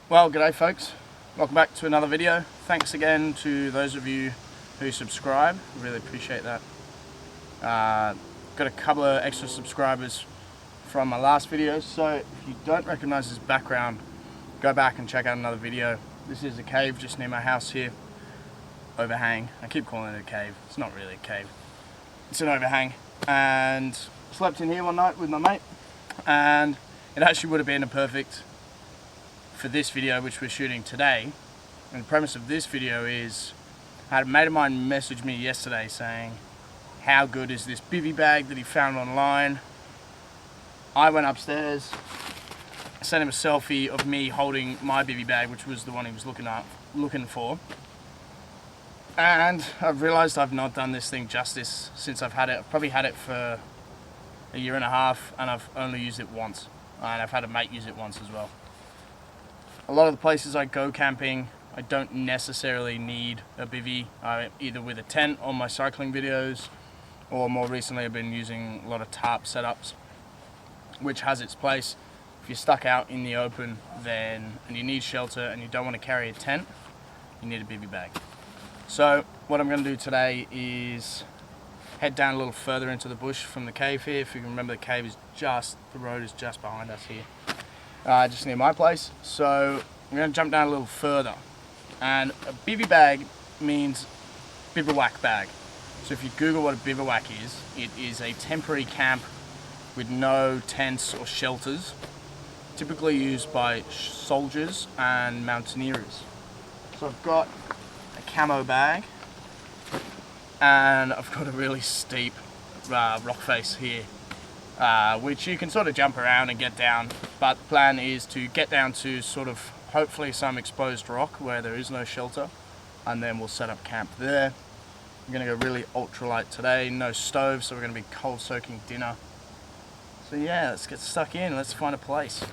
Well, g'day folks, welcome back to another video. Thanks again to those of you who subscribe, really appreciate that. Got a couple of extra subscribers from my last video, so if you don't recognize this background, go back and check out another video. This is a cave just near my house here, overhang. I keep calling it a cave, it's not really a cave, it's an overhang. And slept in here one night with my mate, and it actually would have been a perfect for this video which we're shooting today. And the premise of this video is, I had a mate of mine message me yesterday saying how good is this bivy bag that he found online. I went upstairs, sent him a selfie of me holding my bivy bag, which was the one he was looking for, and I've realized I've not done this thing justice since I've had it. I've probably had it for a year and a half, and I've only used it once, and I've had a mate use it once as well. A lot of the places I go camping, I don't necessarily need a bivy, either with a tent on my cycling videos, or more recently I've been using a lot of tarp setups, which has its place. If you're stuck out in the open and you need shelter and you don't want to carry a tent, you need a bivy bag. So what I'm going to do today is head down a little further into the bush from the cave here. If you can remember, the road is just behind us here. Just near my place. So I'm going to jump down a little further, and a bivy bag means bivouac bag. So if you Google what a bivouac is, it is a temporary camp with no tents or shelters, typically used by soldiers and mountaineers. So I've got a camo bag, and I've got a really steep rock face here, which you can sort of jump around and get down, but the plan is to get down to sort of hopefully some exposed rock where there is no shelter, and then we'll set up camp there. I'm going to go really ultralight today, no stove, so we're going to be cold soaking dinner. So yeah, let's get stuck in, let's find a place.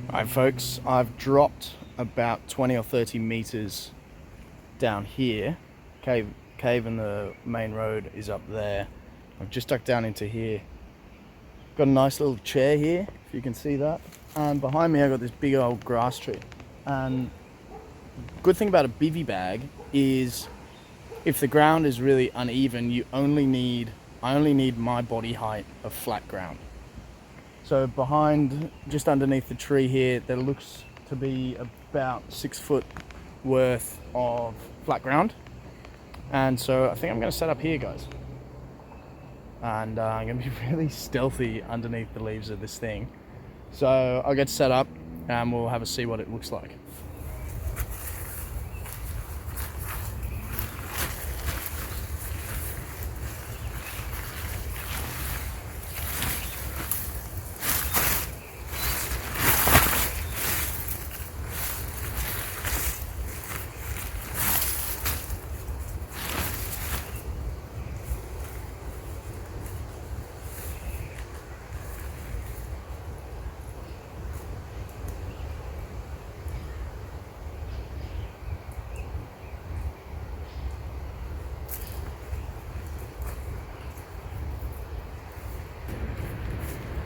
Alright folks, I've dropped about 20 or 30 meters down here. Cave and the main road is up there. I've just ducked down into here. Got a nice little chair here, if you can see that. And behind me I've got this big old grass tree. And the good thing about a bivy bag is if the ground is really uneven, I only need my body height of flat ground. So behind, just underneath the tree here, there looks to be about 6 foot worth of flat ground. And so I think I'm going to set up here, guys. And I'm going to be really stealthy underneath the leaves of this thing. So I'll get set up and we'll have a see what it looks like.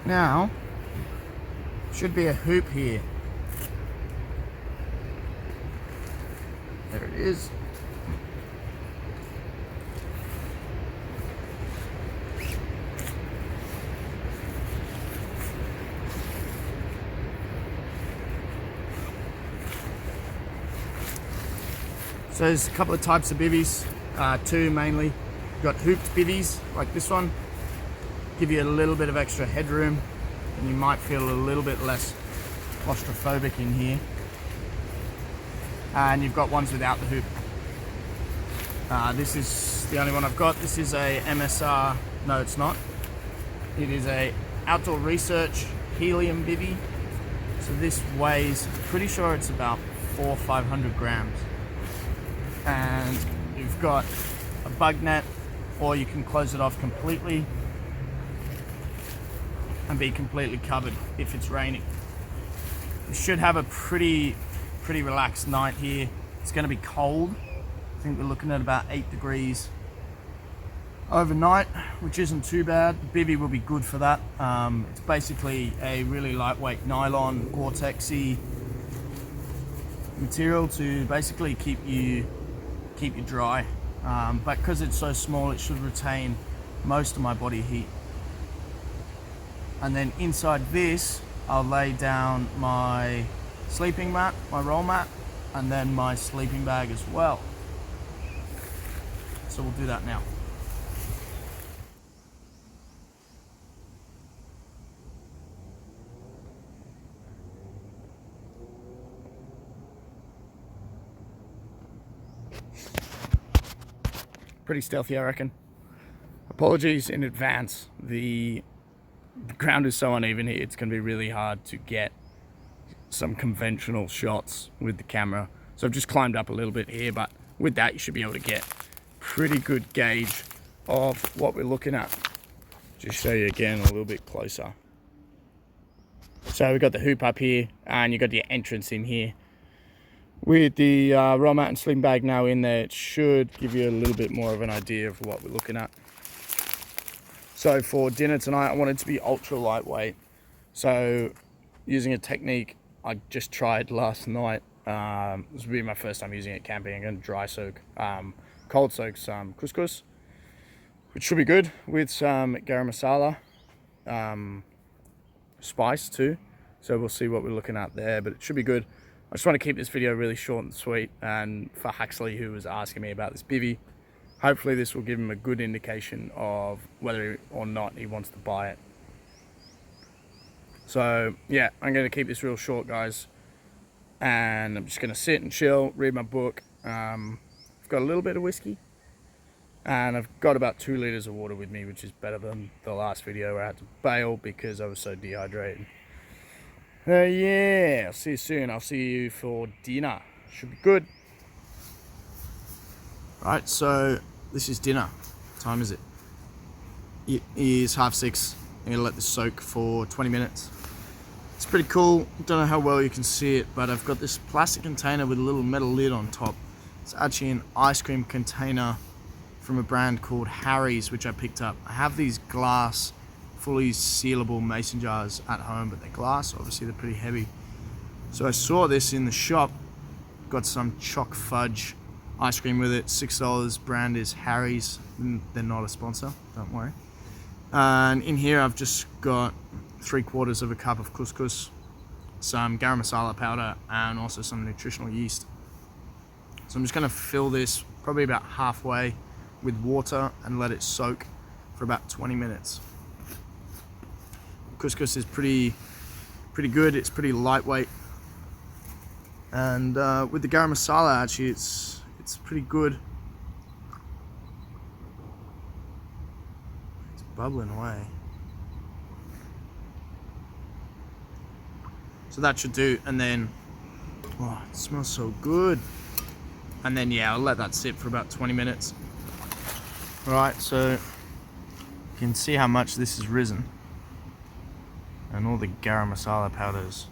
Now, should be a hoop here. There it is. So there's a couple of types of bivvies, two mainly. You've got hooped bivvies like this one. Give you a little bit of extra headroom, and you might feel a little bit less claustrophobic in here. And you've got ones without the hoop. This is the only one I've got. This is a MSR, no it's not. It is a Outdoor Research Helium Bivy. So this weighs, pretty sure it's about 400 or 500 grams. And you've got a bug net, or you can close it off completely and be completely covered if it's raining. You should have a pretty relaxed night here. It's going to be cold. I think we're looking at about 8 degrees overnight, which isn't too bad. The bivy will be good for that. It's basically a really lightweight nylon Gore-Texy material to basically keep you dry, but because it's so small, it should retain most of my body heat. And then inside this, I'll lay down my sleeping mat, my roll mat, and then my sleeping bag as well. So we'll do that now. Pretty stealthy, I reckon. Apologies in advance. The ground is so uneven here, it's going to be really hard to get some conventional shots with the camera. So I've just climbed up a little bit here, but with that you should be able to get pretty good gauge of what we're looking at. Just show you again a little bit closer. So we've got the hoop up here, and you've got your entrance in here. With the roll mat and sling bag now in there, it should give you a little bit more of an idea of what we're looking at. So for dinner tonight, I want it to be ultra lightweight. So using a technique I just tried last night. This will be my first time using it camping. I'm going to dry soak, cold soak some couscous, which should be good, with some garam masala, spice too. So we'll see what we're looking at there, but it should be good. I just want to keep this video really short and sweet. And for Huxley, who was asking me about this bivvy, hopefully this will give him a good indication of whether or not he wants to buy it. So yeah, I'm going to keep this real short, guys, and I'm just going to sit and chill, read my book. I've got a little bit of whiskey, and I've got about 2 liters of water with me, which is better than the last video where I had to bail because I was so dehydrated. Yeah, I'll see you soon. I'll see you for dinner. Should be good. Right, so this is dinner. What time is it? It is 6:30. I'm going to let this soak for 20 minutes. It's pretty cool. Don't know how well you can see it, but I've got this plastic container with a little metal lid on top. It's actually an ice cream container from a brand called Harry's, which I picked up. I have these glass, fully sealable mason jars at home, but they're glass, obviously they're pretty heavy. So I saw this in the shop, got some choc fudge ice cream with it, $6, brand is Harry's. They're not a sponsor, don't worry. And in here I've just got 3/4 of a cup of couscous, some garam masala powder, and also some nutritional yeast. So I'm just going to fill this probably about halfway with water and let it soak for about 20 minutes. Couscous is pretty good. It's pretty lightweight, and with the garam masala, actually, it's pretty good. It's bubbling away. So that should do, and then, oh, it smells so good. And then yeah, I'll let that sit for about 20 minutes. Right, so you can see how much this has risen, and all the garam masala powders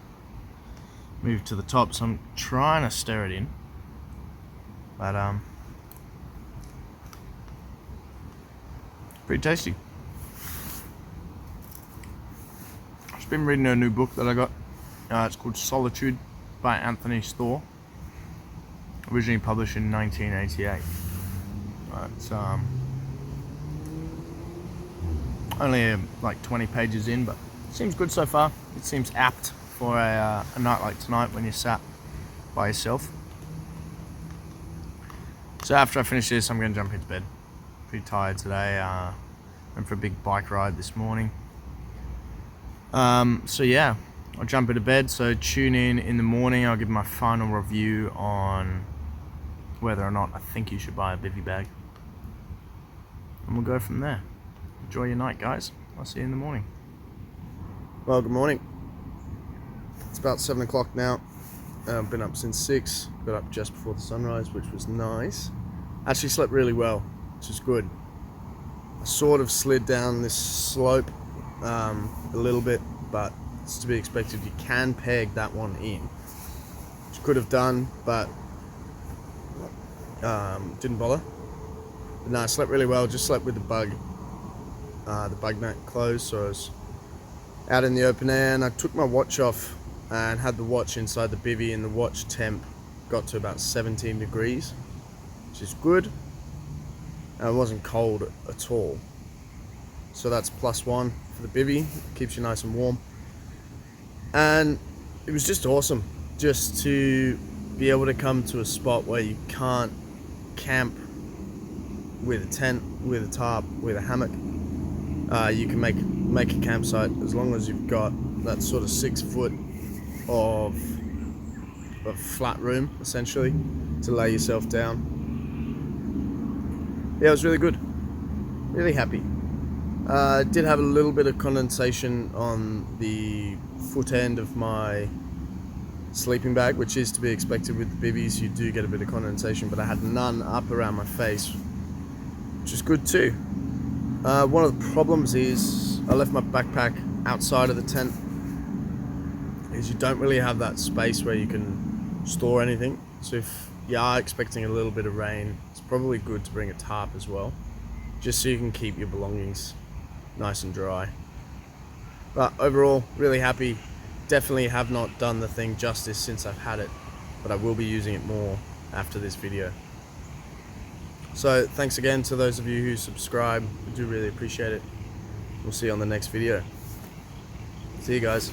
moved to the top. So I'm trying to stir it in, but pretty tasty. I've just been reading a new book that I got. It's called Solitude by Anthony Storr, originally published in 1988. It's only like 20 pages in, but it seems good so far. It seems apt for a night like tonight when you're sat by yourself. So after I finish this, I'm going to jump into bed. Pretty tired today. Went for a big bike ride this morning. So yeah, I'll jump into bed. So tune in the morning. I'll give my final review on whether or not I think you should buy a bivy bag, and we'll go from there. Enjoy your night, guys. I'll see you in the morning. Well, good morning. It's about 7 o'clock now. I've been up since 6. Got up just before the sunrise, which was nice. Actually slept really well, which is good. I sort of slid down this slope a little bit, but it's to be expected. You can peg that one in, which could have done, but didn't bother. But no, I slept really well. Just slept with the bug net closed, so I was out in the open air, and I took my watch off and had the watch inside the bivvy, and the watch temp got to about 17 degrees, which is good. And it wasn't cold at all. So that's +1 for the bivvy, keeps you nice and warm. And it was just awesome just to be able to come to a spot where you can't camp with a tent, with a tarp, with a hammock. You can make a campsite as long as you've got that sort of 6 foot of flat room, essentially, to lay yourself down. Yeah, it was really good. Really happy. Did have a little bit of condensation on the foot end of my sleeping bag, which is to be expected with the bivvies. You do get a bit of condensation, but I had none up around my face, which is good too. One of the problems is I left my backpack outside of the tent, is you don't really have that space where you can store anything. So if you are expecting a little bit of rain, it's probably good to bring a tarp as well, just so you can keep your belongings nice and dry. But overall, really happy. Definitely have not done the thing justice since I've had it, but I will be using it more after this video. So thanks again to those of you who subscribe. I do really appreciate it. We'll see you on the next video. See you guys.